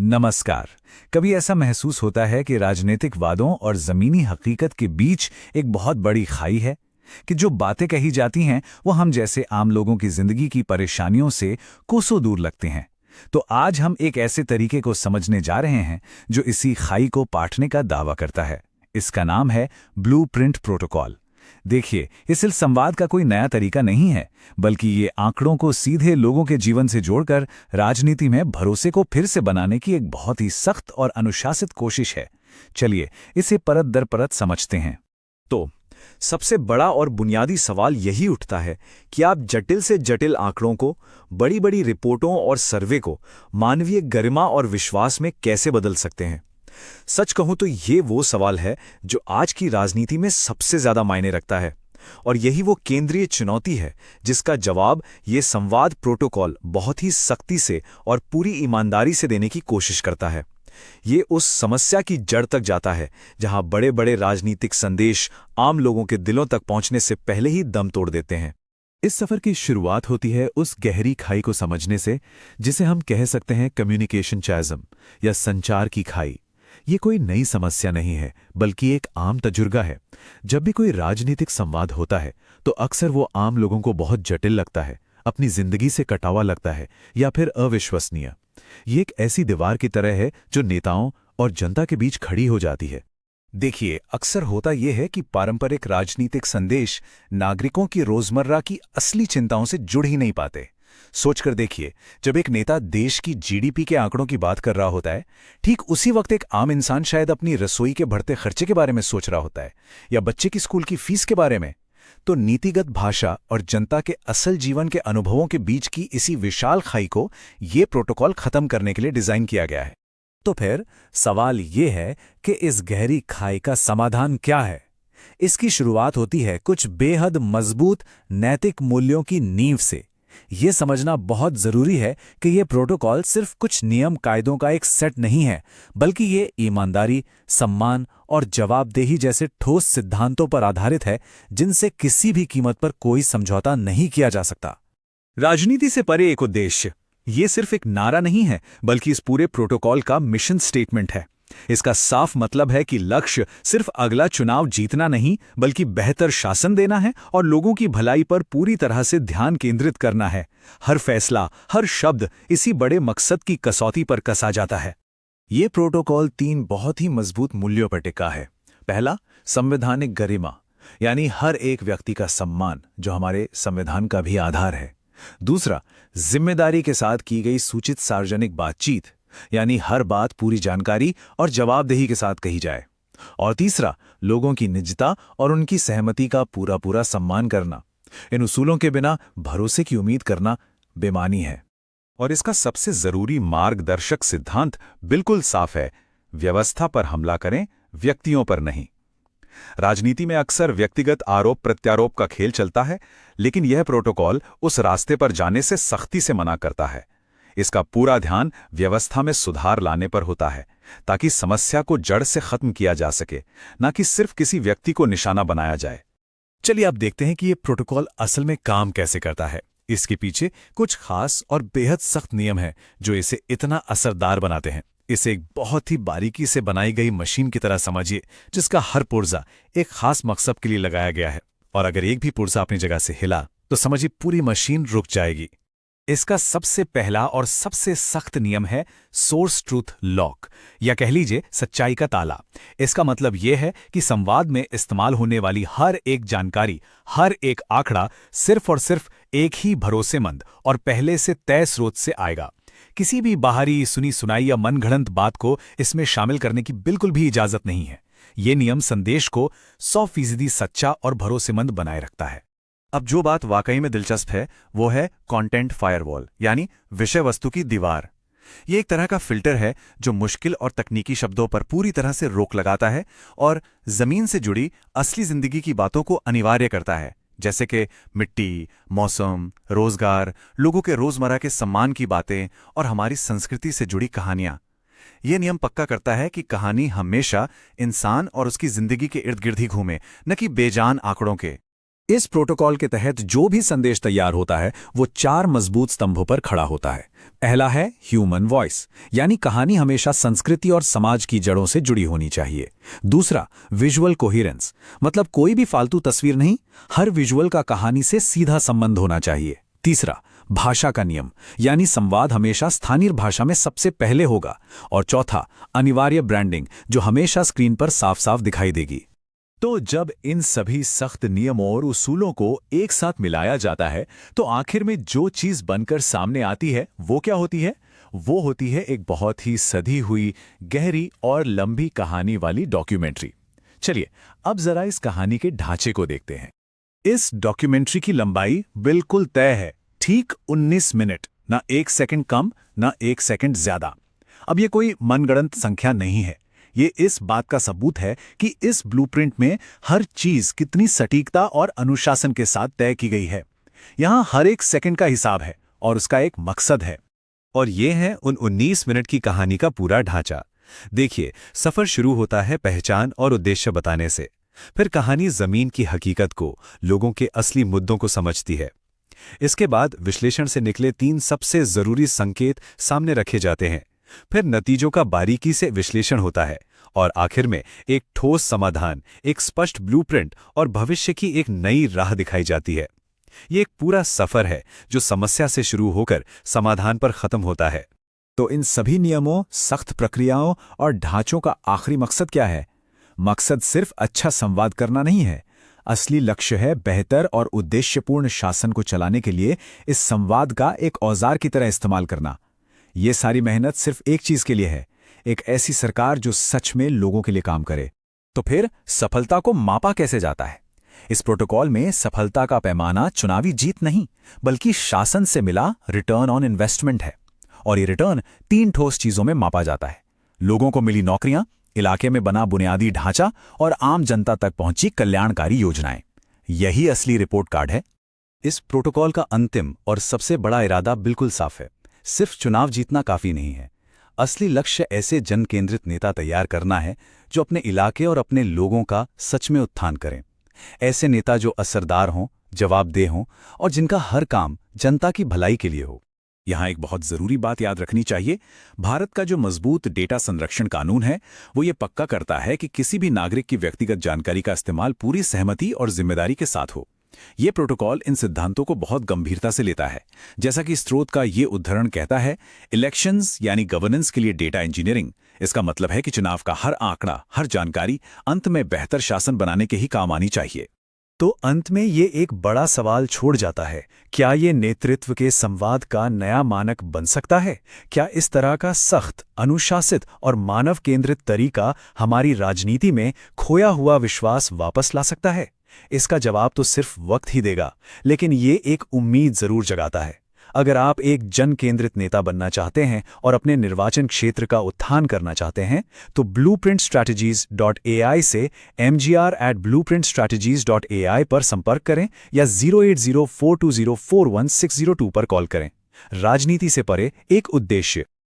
नमस्कार। कभी ऐसा महसूस होता है कि राजनीतिक वादों और जमीनी हकीकत के बीच एक बहुत बड़ी खाई है कि जो बातें कही जाती हैं वो हम जैसे आम लोगों की जिंदगी की परेशानियों से कोसों दूर लगते हैं। तो आज हम एक ऐसे तरीके को समझने जा रहे हैं जो इसी खाई को पाटने का दावा करता है। इसका नाम है ब्लूप्रिंट प्रोटोकॉल। देखिए, इस संवाद का कोई नया तरीका नहीं है, बल्कि ये आंकड़ों को सीधे लोगों के जीवन से जोड़कर राजनीति में भरोसे को फिर से बनाने की एक बहुत ही सख्त और अनुशासित कोशिश है। चलिए इसे परत दर परत समझते हैं। तो सबसे बड़ा और बुनियादी सवाल यही उठता है कि आप जटिल से जटिल आंकड़ों को, बड़ी बड़ी रिपोर्टों और सर्वे को मानवीय गरिमा और विश्वास में कैसे बदल सकते हैं। सच कहूं तो ये वो सवाल है जो आज की राजनीति में सबसे ज्यादा मायने रखता है, और यही वो केंद्रीय चुनौती है जिसका जवाब ये संवाद प्रोटोकॉल बहुत ही सख्ती से और पूरी ईमानदारी से देने की कोशिश करता है। ये उस समस्या की जड़ तक जाता है जहां बड़े बड़े राजनीतिक संदेश आम लोगों के दिलों तक पहुंचने से पहले ही दम तोड़ देते हैं। इस सफर की शुरुआत होती है उस गहरी खाई को समझने से जिसे हम कह सकते हैं कम्युनिकेशन चैज़म या संचार की खाई। ये कोई नई समस्या नहीं है, बल्कि एक आम तजुर्बा है। जब भी कोई राजनीतिक संवाद होता है तो अक्सर वो आम लोगों को बहुत जटिल लगता है, अपनी जिंदगी से कटा हुआ लगता है या फिर अविश्वसनीय। ये एक ऐसी दीवार की तरह है जो नेताओं और जनता के बीच खड़ी हो जाती है। देखिए, अक्सर होता यह है कि पारंपरिक राजनीतिक संदेश नागरिकों की रोजमर्रा की असली चिंताओं से जुड़ ही नहीं पाते। सोचकर देखिए, जब एक नेता देश की जीडीपी के आंकड़ों की बात कर रहा होता है, ठीक उसी वक्त एक आम इंसान शायद अपनी रसोई के बढ़ते खर्चे के बारे में सोच रहा होता है या बच्चे की स्कूल की फीस के बारे में। तो नीतिगत भाषा और जनता के असल जीवन के अनुभवों के बीच की इसी विशाल खाई को ये प्रोटोकॉल खत्म करने के लिए डिजाइन किया गया है। तो फिर सवाल ये है कि इस गहरी खाई का समाधान क्या है। इसकी शुरुआत होती है कुछ बेहद मजबूत नैतिक मूल्यों की नींव से। ये समझना बहुत जरूरी है कि ये प्रोटोकॉल सिर्फ कुछ नियम कायदों का एक सेट नहीं है, बल्कि ये ईमानदारी, सम्मान और जवाबदेही जैसे ठोस सिद्धांतों पर आधारित है जिनसे किसी भी कीमत पर कोई समझौता नहीं किया जा सकता। राजनीति से परे एक उद्देश्य, ये सिर्फ एक नारा नहीं है, बल्कि इस पूरे प्रोटोकॉल का मिशन स्टेटमेंट है। इसका साफ मतलब है कि लक्ष्य सिर्फ अगला चुनाव जीतना नहीं, बल्कि बेहतर शासन देना है और लोगों की भलाई पर पूरी तरह से ध्यान केंद्रित करना है। हर फैसला, हर शब्द इसी बड़े मकसद की कसौटी पर कसा जाता है। ये प्रोटोकॉल 3 बहुत ही मजबूत मूल्यों पर टिका है। पहला, संवैधानिक गरिमा, यानी हर एक व्यक्ति का सम्मान, जो हमारे संविधान का भी आधार है। दूसरा, जिम्मेदारी के साथ की गई सूचित सार्वजनिक बातचीत, यानी हर बात पूरी जानकारी और जवाबदेही के साथ कही जाए। और तीसरा, लोगों की निजता और उनकी सहमति का पूरा पूरा सम्मान करना। इन उसूलों के बिना भरोसे की उम्मीद करना बेमानी है। और इसका सबसे जरूरी मार्गदर्शक सिद्धांत बिल्कुल साफ है: व्यवस्था पर हमला करें, व्यक्तियों पर नहीं। राजनीति में अक्सर व्यक्तिगत आरोप प्रत्यारोप का खेल चलता है, लेकिन यह प्रोटोकॉल उस रास्ते पर जाने से सख्ती से मना करता है। इसका पूरा ध्यान व्यवस्था में सुधार लाने पर होता है, ताकि समस्या को जड़ से खत्म किया जा सके, न कि सिर्फ किसी व्यक्ति को निशाना बनाया जाए। चलिए अब देखते हैं कि ये प्रोटोकॉल असल में काम कैसे करता है। इसके पीछे कुछ खास और बेहद सख्त नियम हैं जो इसे इतना असरदार बनाते हैं। इसे एक बहुत ही बारीकी से बनाई गई मशीन की तरह समझिए, जिसका हर पुर्जा एक खास मकसद के लिए लगाया गया है, और अगर एक भी पुर्जा अपनी जगह से हिला तो समझिए पूरी मशीन रुक जाएगी। इसका सबसे पहला और सबसे सख्त नियम है सोर्स ट्रूथ लॉक, या कह लीजिए सच्चाई का ताला। इसका मतलब यह है कि संवाद में इस्तेमाल होने वाली हर एक जानकारी, हर एक आंकड़ा सिर्फ और सिर्फ एक ही भरोसेमंद और पहले से तय स्रोत से आएगा। किसी भी बाहरी सुनी सुनाई या मनगढ़ंत बात को इसमें शामिल करने की बिल्कुल भी इजाजत नहीं है। ये नियम संदेश को 100% सच्चा और भरोसेमंद बनाए रखता है। अब जो बात वाकई में दिलचस्प है वो है कंटेंट फायरवॉल, यानी विषय वस्तु की दीवार। ये एक तरह का फिल्टर है जो मुश्किल और तकनीकी शब्दों पर पूरी तरह से रोक लगाता है और जमीन से जुड़ी असली जिंदगी की बातों को अनिवार्य करता है, जैसे कि मिट्टी, मौसम, रोजगार, लोगों के रोजमर्रा के सम्मान की बातें और हमारी संस्कृति से जुड़ी कहानियां। यह नियम पक्का करता है कि कहानी हमेशा इंसान और उसकी जिंदगी के इर्द गिर्द ही घूमे, न कि बेजान आंकड़ों के। इस प्रोटोकॉल के तहत जो भी संदेश तैयार होता है वो 4 मजबूत स्तंभों पर खड़ा होता है। पहला है ह्यूमन वॉइस, यानी कहानी हमेशा संस्कृति और समाज की जड़ों से जुड़ी होनी चाहिए। दूसरा, विजुअल कोहेरेंस, मतलब कोई भी फालतू तस्वीर नहीं, हर विजुअल का कहानी से सीधा संबंध होना चाहिए। तीसरा, भाषा का नियम, यानी संवाद हमेशा स्थानीय भाषा में सबसे पहले होगा। और चौथा, अनिवार्य ब्रांडिंग, जो हमेशा स्क्रीन पर साफ साफ दिखाई देगी। तो जब इन सभी सख्त नियमों और उसूलों को एक साथ मिलाया जाता है तो आखिर में जो चीज बनकर सामने आती है वो क्या होती है? वो होती है एक बहुत ही सधी हुई, गहरी और लंबी कहानी वाली डॉक्यूमेंट्री। चलिए अब जरा इस कहानी के ढांचे को देखते हैं। इस डॉक्यूमेंट्री की लंबाई बिल्कुल तय है, ठीक 19 मिनट, ना 1 सेकंड कम ना 1 सेकंड ज्यादा। अब ये कोई मनगढ़ंत संख्या नहीं है, ये इस बात का सबूत है कि इस ब्लूप्रिंट में हर चीज कितनी सटीकता और अनुशासन के साथ तय की गई है। यहां हर एक सेकंड का हिसाब है और उसका एक मकसद है। और ये है उन 19 मिनट की कहानी का पूरा ढांचा। देखिए, सफर शुरू होता है पहचान और उद्देश्य बताने से। फिर कहानी जमीन की हकीकत को, लोगों के असली मुद्दों को समझती है। इसके बाद विश्लेषण से निकले 3 सबसे जरूरी संकेत सामने रखे जाते हैं। फिर नतीजों का बारीकी से विश्लेषण होता है और आखिर में एक ठोस समाधान, एक स्पष्ट ब्लूप्रिंट और भविष्य की एक नई राह दिखाई जाती है। ये एक पूरा सफर है जो समस्या से शुरू होकर समाधान पर खत्म होता है। तो इन सभी नियमों, सख्त प्रक्रियाओं और ढांचों का आखिरी मकसद क्या है? मकसद सिर्फ अच्छा संवाद करना नहीं है। असली लक्ष्य है बेहतर और उद्देश्यपूर्ण शासन को चलाने के लिए इस संवाद का एक औजार की तरह इस्तेमाल करना। ये सारी मेहनत सिर्फ एक चीज के लिए है, एक ऐसी सरकार जो सच में लोगों के लिए काम करे। तो फिर सफलता को मापा कैसे जाता है? इस प्रोटोकॉल में सफलता का पैमाना चुनावी जीत नहीं, बल्कि शासन से मिला रिटर्न ऑन इन्वेस्टमेंट है। और ये रिटर्न 3 ठोस चीजों में मापा जाता है। लोगों को मिली नौकरियां, इलाके में बना बुनियादी ढांचा और आम जनता तक पहुंची कल्याणकारी योजनाएं। यही असली रिपोर्ट कार्ड है। इस प्रोटोकॉल का अंतिम और सबसे बड़ा इरादा बिल्कुल साफ है। सिर्फ चुनाव जीतना काफी नहीं है। असली लक्ष्य ऐसे जन केंद्रित नेता तैयार करना है जो अपने इलाके और अपने लोगों का सच में उत्थान करें। ऐसे नेता जो असरदार हों, जवाबदेह हों और जिनका हर काम जनता की भलाई के लिए हो। यहां एक बहुत जरूरी बात याद रखनी चाहिए। भारत का जो मजबूत डेटा संरक्षण कानून है वो ये पक्का करता है कि किसी भी नागरिक की व्यक्तिगत जानकारी का इस्तेमाल पूरी सहमति और जिम्मेदारी के साथ हो। ये प्रोटोकॉल इन सिद्धांतों को बहुत गंभीरता से लेता है। जैसा कि स्रोत का ये उद्धरण कहता है, इलेक्शंस यानी गवर्नेंस के लिए डेटा इंजीनियरिंग, इसका मतलब है कि चुनाव का हर आंकड़ा, हर जानकारी अंत में बेहतर शासन बनाने के ही काम आनी चाहिए। तो अंत में ये एक बड़ा सवाल छोड़ जाता है, क्या ये नेतृत्व के संवाद का नया मानक बन सकता है? क्या इस तरह का सख्त, अनुशासित और मानव केंद्रित तरीका हमारी राजनीति में खोया हुआ विश्वास वापस ला सकता है? इसका जवाब तो सिर्फ वक्त ही देगा, लेकिन ये एक उम्मीद जरूर जगाता है। अगर आप एक जन केंद्रित नेता बनना चाहते हैं और अपने निर्वाचन क्षेत्र का उत्थान करना चाहते हैं, तो blueprintstrategies.ai से mgr@blueprintstrategies.ai पर संपर्क करें या 08042041602 पर कॉल करें। राजनीति से परे एक उद्देश्य,